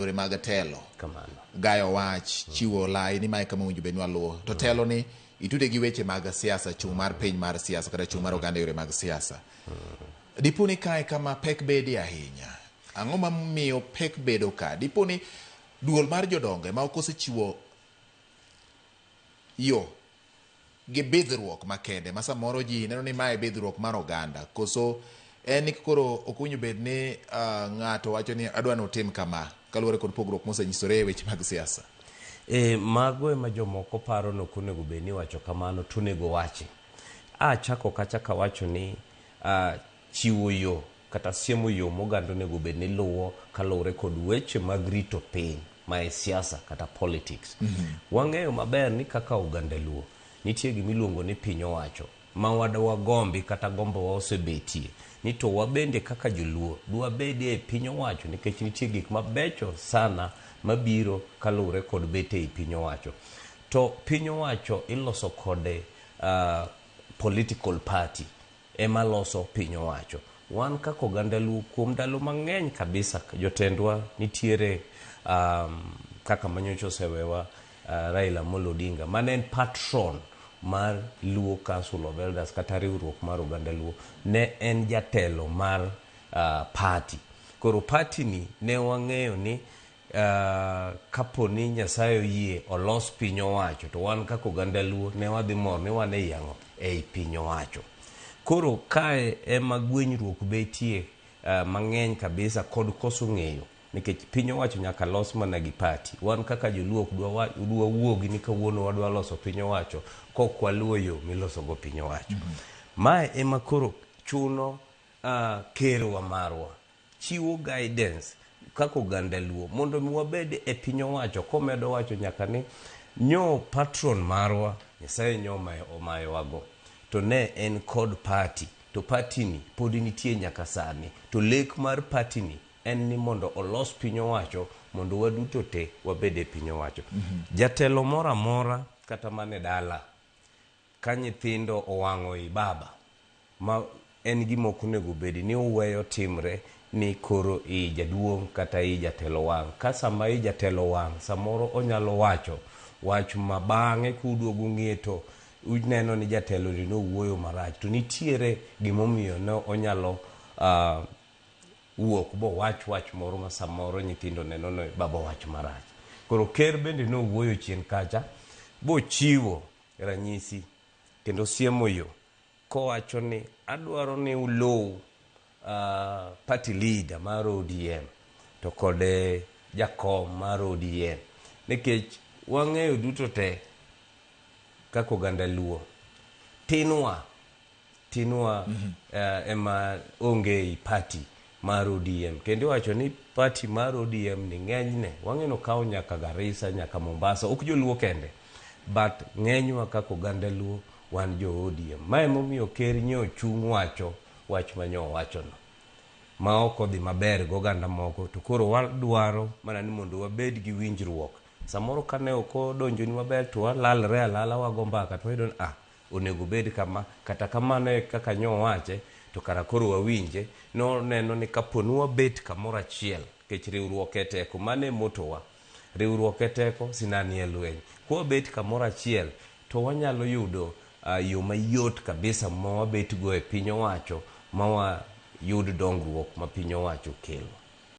yore mag telo kamano gayo wach chiwo lai ni mae kama winjo benwa luo to telo ni itude gi weche mag siasa chung mar piny mar siasa kata chung mar oganda yore mag siasa diponi kae kama pek bedi ahinya ang'o mamiyo pek bedo ka diponi duol mar jodongo ma okosechiwo yo gi bidhruok makende ma samoro ji neno ni mae bidhruok mar oganda koso en ni koro okunyo bed ni ng'ato wacho ni adwa ni otim kama kaluwore kod pogruok mosenyisore e weche mag siasa. Mago ema jomoko paro no konego bed ni wacho kamano tonego wachi. Chako kachaka wacho ni chiwo yo kata siemo yo moganda onego bed ni luwo kaluwore kod weche mag rito piny ma e siasa kata politics. Wang'eyo maber ni kaka oganda luo nitie gimiluongo ni piny owacho ma wadawa gombi kata gombo wa osebetie ni to wabende kaka joluo dwa bede e piny owacho nikech nitie gik mabecho sana mabiro kaluwore kod bete e piny owacho. To piny owacho iloso kode political party ema loso piny owacho. Wan kaka oganda luo kuom ndalo mang'eny kabisa jotendwa nitiere kaka manyocha osewewa Raila Amolo Odinga mane en patron mar Luo Council of Elders kata riwruok mar oganda luo ne en jatelo mar party. Koro party ni ne wang'eyo ni kapo ni Nyasaye oyie olos piny owacho to wan kaka oganda luo ne wadhi mor ni wan e yang'o ei piny owacho. Koro kae ema gwenyruok betie mang'eny kabisa kod koso ng'eyo nikech piny owacho nyaka los mana gi party. Wan kaka joluo dwa wuogi ni kawuono wadwa loso piny owacho kok waluwo yo miloso go piny owacho. Mae ema koro chuno kerwa marwa chiwo guidance kaka oganda luo mondo mi wabed e piny owacho komedo wacho nyaka ni nyo patron marwa Nyasaye nyo omayo wago to ne en kod party to party ni pod nitie nyaka sani to lek mar party ni en ni mondo olos piny owacho mondo waduto te wabede piny owacho. Jatelo mora mora kata mane dala ka nyithindo owang'o i baba ma en gimoko nego bedi ni uweyo timre ni koro i jaduong' kata i jatelo wang'. Ka sama i jatelo wang' samoro onyalo wacho wach mabang'e kuduogo ng'eto uneno ni jatelo ni no wuoyo marach to nitiere gimomiyo no onyalo wuok bo wach moro ma samoro nyithindo neno no baba wach marach. Koro ker bende no wuoyo chien kacha bo chiwo ranyisi kendo siemo yo kowacho ni adwaro ni ulow party leader mar ODM to kode jakom mar ODM nikech wang'eyo duto te kaka oganda luo tinwa ema onge i party mar ODM kendo wacho ni party mar ODM ni ng'enyne wang'eno kawo nyaka Garissa nyaka Mombasa ok joluo kende but ng'enywa kaka oganda luo wan jo ODM. Mae momiyo ker nyo chung' wacho wach manyo wacho no ma ok odhi maber go oganda moko to koro wadwaro mana ni mondo wabed gi winjruok. Samoro kane ok odonjo ni maber to walalre alala wago mbaka to idon onego bed kama kata kamano kaka nyo wache to kara koro wawinje no neno ni kaponi wabet kamoro achiel kech riwruok e teko mane motowa riwruok e teko sinani e lweny kwa bet kamoro achiel to wanyalo yudo yo mayot kabisa ma wabet go e piny owacho ma wa yud dongruok ma piny owacho kelo.